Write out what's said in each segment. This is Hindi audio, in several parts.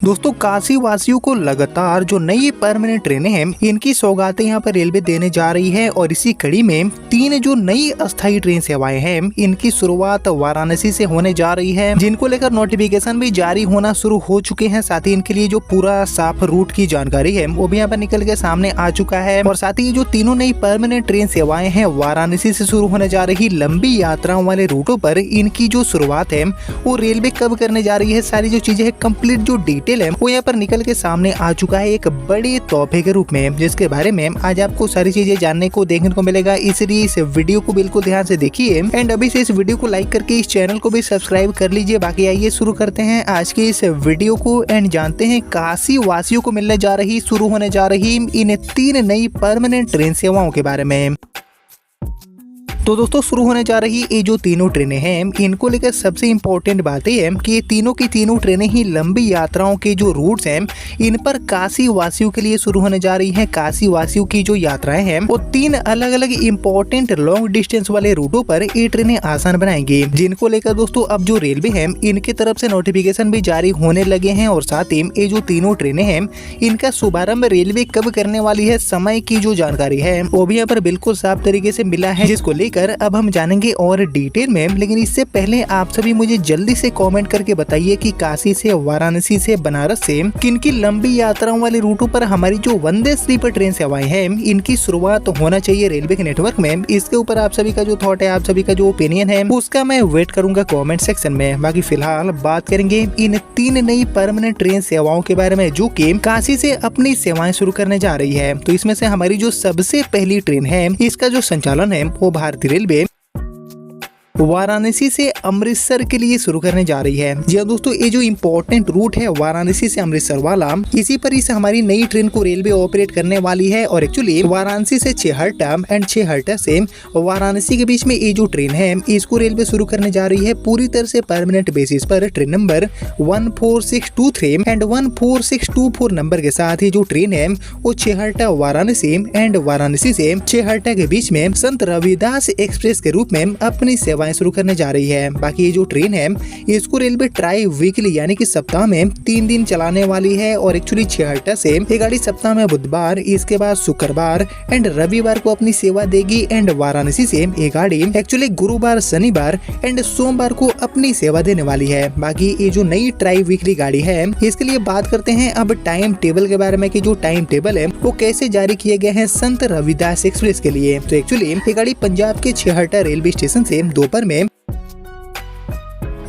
दोस्तों काशी वासियों को लगातार जो नई परमानेंट ट्रेनें हैं इनकी सौगातें यहाँ पर रेलवे देने जा रही है और इसी कड़ी में 3 जो नई अस्थायी ट्रेन सेवाएं हैं इनकी शुरुआत वाराणसी से होने जा रही है, जिनको लेकर नोटिफिकेशन भी जारी होना शुरू हो चुके हैं। साथ ही इनके लिए जो पूरा साफ रूट की जानकारी है वो भी यहाँ पर निकल के सामने आ चुका है। और साथ ही जो तीनों नई परमानेंट ट्रेन सेवाएं हैं वाराणसी से शुरू होने जा रही लंबी यात्राओं वाले रूटों पर इनकी जो शुरुआत है वो रेलवे कब करने जा रही है, सारी जो चीजें है कंप्लीट जो डिटेल है वो यहाँ पर निकल के सामने आ चुका है एक बड़े तोहफे के रूप में, जिसके बारे में आज आपको सारी चीजें जानने को देखने को मिलेगा। इसलिए इस वीडियो को बिल्कुल ध्यान से देखिए एंड अभी से इस वीडियो को लाइक करके इस चैनल को भी सब्सक्राइब कर लीजिए। बाकी आइए शुरू करते हैं आज के इस वीडियो को एंड जानते हैं काशी वासियों को मिलने जा रही शुरू होने जा रही इन 3 नई परमानेंट ट्रेन सेवाओं के बारे में। तो दोस्तों शुरू होने जा रही ये जो तीनों ट्रेनें हैं इनको लेकर सबसे इम्पोर्टेंट बात यह है कि तीनों की तीनों ट्रेनें ही लंबी यात्राओं के जो रूट्स हैं इन पर काशी वासियों के लिए शुरू होने जा रही हैं। काशी वासियों की जो यात्राएं हैं वो 3 अलग अलग इम्पोर्टेंट लॉन्ग डिस्टेंस वाले रूटों पर ये ट्रेनें आसान बनाएंगी, जिनको लेकर दोस्तों अब जो रेलवे है इनकी तरफ से नोटिफिकेशन भी जारी होने लगे हैं। और साथ ही ये जो तीनों ट्रेनें हैं इनका शुभारंभ रेलवे कब करने वाली है, समय की जो जानकारी है वो भी यहाँ पर बिल्कुल साफ तरीके से मिला है, जिसको लेकर अब हम जानेंगे और डिटेल में। लेकिन इससे पहले आप सभी मुझे जल्दी से कमेंट करके बताइए कि काशी से, वाराणसी से, बनारस से किन की लंबी यात्राओं वाले रूटों पर हमारी जो वंदे स्लीपर ट्रेन सेवाएं हैं इनकी शुरुआत होना चाहिए रेलवे के नेटवर्क में। इसके ऊपर आप सभी का जो थॉट है, आप सभी का जो ओपिनियन है उसका मैं वेट करूंगा कमेंट सेक्शन में। बाकी फिलहाल बात करेंगे इन 3 नई परमानेंट ट्रेन सेवाओं के बारे में जो कि काशी से अपनी सेवाएं शुरू करने जा रही है। तो इसमें से हमारी जो सबसे पहली ट्रेन है इसका जो संचालन है वो भारतीय रेलवे वाराणसी से अमृतसर के लिए शुरू करने जा रही है। जी दोस्तों, ये जो इम्पोर्टेंट रूट है वाराणसी से अमृतसर वाला, इसी पर इस हमारी नई ट्रेन को रेलवे ऑपरेट करने वाली है। और एक्चुअली वाराणसी से छेहरटा एंड छेहरटा से वाराणसी के बीच में ये जो ट्रेन है इसको रेलवे शुरू करने जा रही है पूरी तरह से परमानेंट बेसिस पर। ट्रेन नंबर 14623 एंड 14624 नंबर के साथ ये जो ट्रेन है वो छेहरटा वाराणसी एंड वाराणसी से छेहरटा के बीच में संत रविदास एक्सप्रेस के रूप में अपनी सेवा शुरू करने जा रही है। बाकी ये जो ट्रेन है इसको रेलवे ट्राई वीकली यानी कि सप्ताह में 3 दिन चलाने वाली है। और एक्चुअली छेहरटा से ये गाड़ी सप्ताह में बुधवार, इसके बाद शुक्रवार एंड रविवार को अपनी सेवा देगी एंड वाराणसी से ये गाड़ी एक्चुअली गुरुवार, शनिवार एंड सोमवार को अपनी सेवा देने वाली है। बाकी ये जो नई ट्राई वीकली गाड़ी है इसके लिए बात करते हैं अब टाइम टेबल के बारे में कि जो टाइम टेबल है वो कैसे जारी किए गए हैं संत रविदास एक्सप्रेस के लिए। तो एक्चुअली ये गाड़ी पंजाब के छेहरटा रेलवे स्टेशन से दोपहर में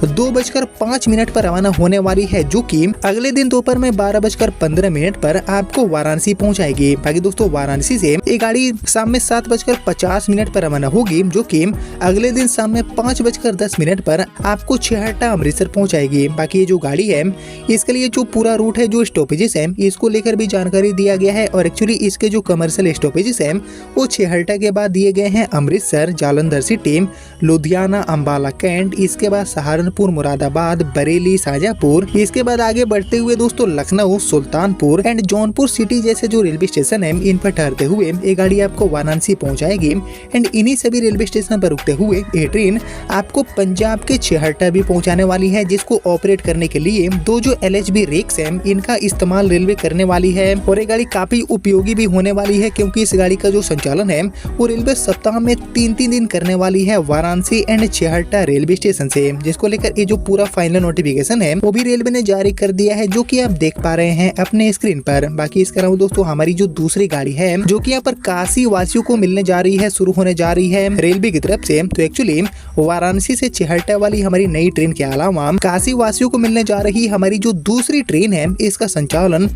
2:05 पर रवाना होने वाली है, जो कि अगले दिन दोपहर में 12:15 पर आपको वाराणसी पहुंचाएगी। बाकी दोस्तों वाराणसी से ये गाड़ी शाम में 7:50 पर रवाना होगी, जो कि अगले दिन शाम में 5:10 पर आपको छेहरटा अमृतसर पहुंचाएगी। बाकी ये जो गाड़ी है इसके लिए जो पूरा रूट है, जो स्टॉपेजेस है इसको लेकर भी जानकारी दिया गया है। और एक्चुअली इसके जो कमर्शियल स्टॉपेजेस है वो छेहरटा के बाद दिए गए हैं अमृतसर, जालंधर सिटी, लुधियाना, अम्बाला कैंट, इसके बाद सहारनपुर, मुरादाबाद, बरेली, शाजापुर, इसके बाद आगे बढ़ते हुए दोस्तों लखनऊ, सुल्तानपुर एंड जौनपुर सिटी जैसे जो रेलवे स्टेशन है इन पर ठहरते हुए ये गाड़ी आपको वाराणसी पहुंचाएगी। एंड इन्हीं सभी रेलवे स्टेशन पर रुकते हुए ये ट्रेन आपको पंजाब के छेहरटा भी पहुंचाने वाली है, जिसको ऑपरेट करने के लिए 2 जो LHB रेक्स है इनका इस्तेमाल रेलवे करने वाली है। और ये गाड़ी काफी उपयोगी भी होने वाली है, क्योंकि इस गाड़ी का जो संचालन है वो रेलवे सप्ताह में 3 दिन करने वाली है Varanasi and Chheharta railway station से, जिसको लेकर ये जो पूरा फाइनल नोटिफिकेशन है वो भी रेलवे ने जारी कर दिया है, जो कि आप देख पा रहे हैं अपने स्क्रीन पर। बाकी इसके अलावा दोस्तों हमारी जो दूसरी गाड़ी है जो कि यहाँ पर काशी वासियों को मिलने जा रही है, शुरू होने जा रही है रेलवे की तरफ से। तो एक्चुअली वाराणसी से छेहरटा वाली हमारी नई ट्रेन के अलावा काशी वासियों को मिलने जा रही हमारी जो दूसरी ट्रेन है इसका संचालन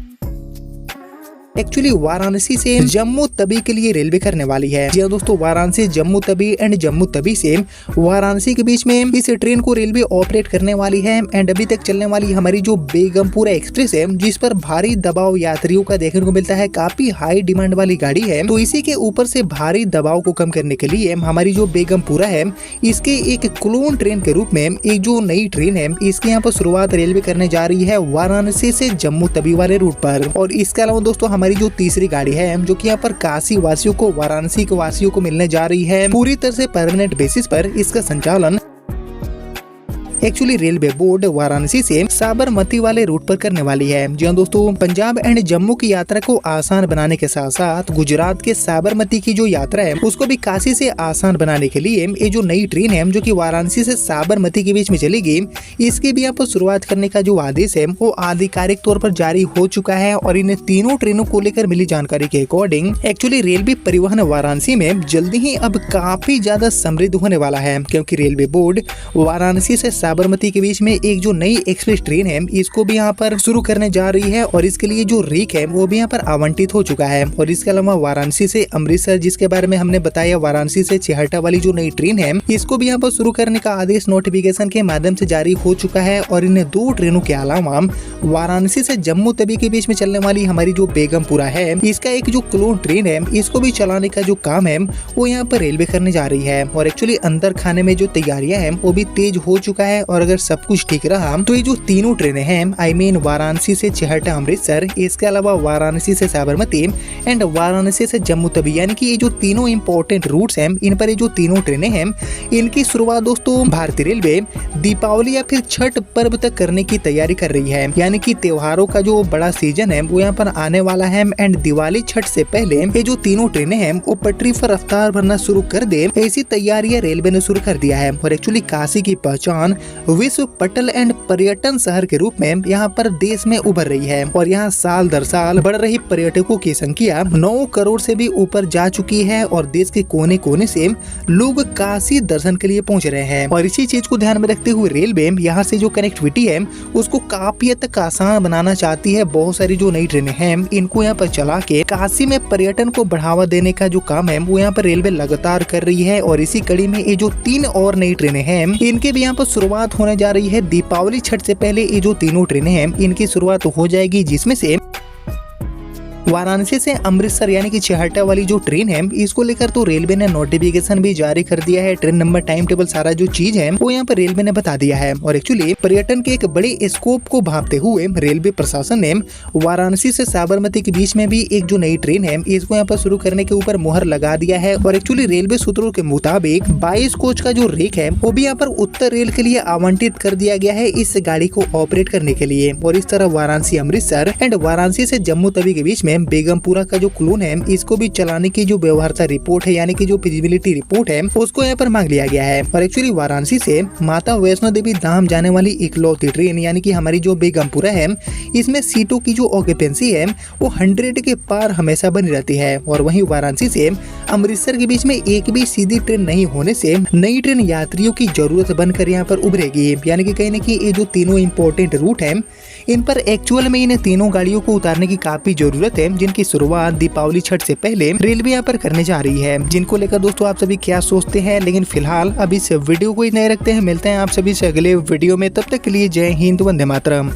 एक्चुअली वाराणसी से जम्मू तवी के लिए रेलवे करने वाली है। जी दोस्तों, वाराणसी, जम्मू तवी एंड जम्मू तवी से वाराणसी के बीच में इस ट्रेन को रेलवे ऑपरेट करने वाली है। एंड अभी तक चलने वाली हमारी जो बेगमपुरा एक्सप्रेस है जिस पर भारी दबाव यात्रियों का देखने को मिलता है, काफी हाई डिमांड वाली गाड़ी है। तो इसी के ऊपर से भारी दबाव को कम करने के लिए हमारी जो बेगमपुरा है इसके एक क्लोन ट्रेन के रूप में एक जो नई ट्रेन है इसके यहाँ पर शुरुआत रेलवे करने जा रही है वाराणसी से जम्मू तवी वाले रूट पर। और इसके अलावा दोस्तों हमारी जो तीसरी गाड़ी है जो कि यहाँ पर काशी वासियों को, वाराणसी के वासियों को मिलने जा रही है पूरी तरह से परमानेंट बेसिस पर, इसका संचालन एक्चुअली रेलवे बोर्ड वाराणसी से साबरमती वाले रूट पर करने वाली है। जी हाँ दोस्तों, पंजाब एंड जम्मू की यात्रा को आसान बनाने के साथ साथ गुजरात के साबरमती की जो यात्रा है उसको भी काशी से आसान बनाने के लिए ये जो नई ट्रेन है जो कि वाराणसी से साबरमती के बीच में चलेगी, इसकी भी यहाँ पर शुरुआत करने का जो आदेश है वो आधिकारिक तौर पर जारी हो चुका है। और इन तीनों ट्रेनों को लेकर मिली जानकारी के अकॉर्डिंग एक्चुअली रेलवे परिवहन वाराणसी में जल्दी ही अब काफी ज्यादा समृद्ध होने वाला है, क्योंकि रेलवे बोर्ड वाराणसी से साबरमती के बीच में एक जो नई एक्सप्रेस ट्रेन है इसको भी यहाँ पर शुरू करने जा रही है। और इसके लिए जो रेक है वो भी यहाँ पर आवंटित हो चुका है। और इसके अलावा वाराणसी से अमृतसर, जिसके बारे में हमने बताया, वाराणसी से छेहटा वाली जो नई ट्रेन है इसको भी यहाँ पर शुरू करने का आदेश नोटिफिकेशन के माध्यम से जारी हो चुका है। और इन दो ट्रेनों के अलावा वाराणसी से जम्मू तवी के बीच में चलने वाली हमारी जो बेगमपुरा है इसका एक जो क्लोन ट्रेन है इसको भी चलाने का जो काम है वो यहाँ पर रेलवे करने जा रही है। और एक्चुअली अंदर खाने में जो तैयारियां हैं वो भी तेज हो चुका है। और अगर सब कुछ ठीक रहा तो ये जो तीनों ट्रेनें हैं, आई मीन वाराणसी से छेहटा अमृतसर, इसके अलावा वाराणसी से साबरमती एंड वाराणसी से जम्मू तवी, यानी कि ये जो तीनों इंपॉर्टेंट रूट्स हैं इन पर ये जो तीनों ट्रेनें हैं इनकी शुरुआत दोस्तों भारतीय रेलवे दीपावली या फिर छठ पर्व तक करने की तैयारी कर रही है। यानी कि त्योहारों का जो बड़ा सीजन है वो यहाँ पर आने वाला है एंड दिवाली छठ से पहले ये जो तीनों ट्रेनें हैं वो पटरी पर रफ्तार भरना शुरू कर दे, ऐसी तैयारियां रेलवे ने शुरू कर दिया है। और एक्चुअली काशी की पहचान विश्व पटल एंड पर्यटन शहर के रूप में यहाँ पर देश में उभर रही है। और यहाँ साल दर साल बढ़ रही पर्यटकों की संख्या 9 करोड़ से भी ऊपर जा चुकी है। और देश के कोने कोने से लोग काशी दर्शन के लिए पहुँच रहे हैं। और इसी चीज को ध्यान में रखते हुए रेलवे यहाँ से जो कनेक्टिविटी है उसको काफी हद तक आसान बनाना चाहती है। बहुत सारी जो नई ट्रेनें हैं इनको यहाँ पर चला के काशी में पर्यटन को बढ़ावा देने का जो काम है वो यहाँ पर रेलवे लगातार कर रही है। और इसी कड़ी में ये जो 3 और नई ट्रेनें हैं इनके भी यहाँ पर शुरुआत होने जा रही है। दीपावली छठ से पहले ये जो तीनों ट्रेनें हैं इनकी शुरुआत हो जाएगी, जिसमें से वाराणसी से अमृतसर यानी कि छेहटा वाली जो ट्रेन है इसको लेकर तो रेलवे ने नोटिफिकेशन भी जारी कर दिया है। ट्रेन नंबर, टाइम टेबल, सारा जो चीज है वो यहाँ पर रेलवे ने बता दिया है। और एक्चुअली पर्यटन के एक बड़े स्कोप को भांपते हुए रेलवे प्रशासन ने वाराणसी से साबरमती के बीच में भी एक जो नई ट्रेन है इसको यहाँ पर शुरू करने के ऊपर मुहर लगा दिया है। और एक्चुअली रेलवे सूत्रों के मुताबिक 22 कोच का जो रेक है वो भी यहाँ पर उत्तर रेल के लिए आवंटित कर दिया गया है इस गाड़ी को ऑपरेट करने के लिए। और इस तरह वाराणसी अमृतसर एंड वाराणसी से जम्मू तवी के बीच में बेगमपुरा का जो क्लोन है इसको भी चलाने की जो व्यवहार्यता रिपोर्ट है यानी कि जो फिजिबिलिटी रिपोर्ट है उसको यहाँ पर मांग लिया गया है। और एक्चुअली वाराणसी से माता वैष्णो देवी धाम जाने वाली इकलौती ट्रेन यानी कि हमारी जो बेगमपुरा है इसमें सीटों की जो ऑक्यूपेंसी है वो 100 के पार हमेशा बनी रहती है। और वहीं वाराणसी से अमृतसर के बीच में एक भी सीधी ट्रेन नहीं होने से नई ट्रेन यात्रियों की जरूरत बनकर यहाँ पर उभरेगी। यानी कि कहीं ना कहीं ये जो तीनों इंपॉर्टेंट रूट है इन पर एक्चुअल में इन तीनों गाड़ियों को उतारने की काफी जरूरत है, जिनकी शुरुआत दीपावली छठ से पहले रेलवे यहाँ पर करने जा रही है। जिनको लेकर दोस्तों आप सभी क्या सोचते हैं, लेकिन फिलहाल अभी इस वीडियो को ही नहीं रखते हैं। मिलते हैं आप सभी से अगले वीडियो में, तब तक के लिए जय हिंद, वंदे मातरम।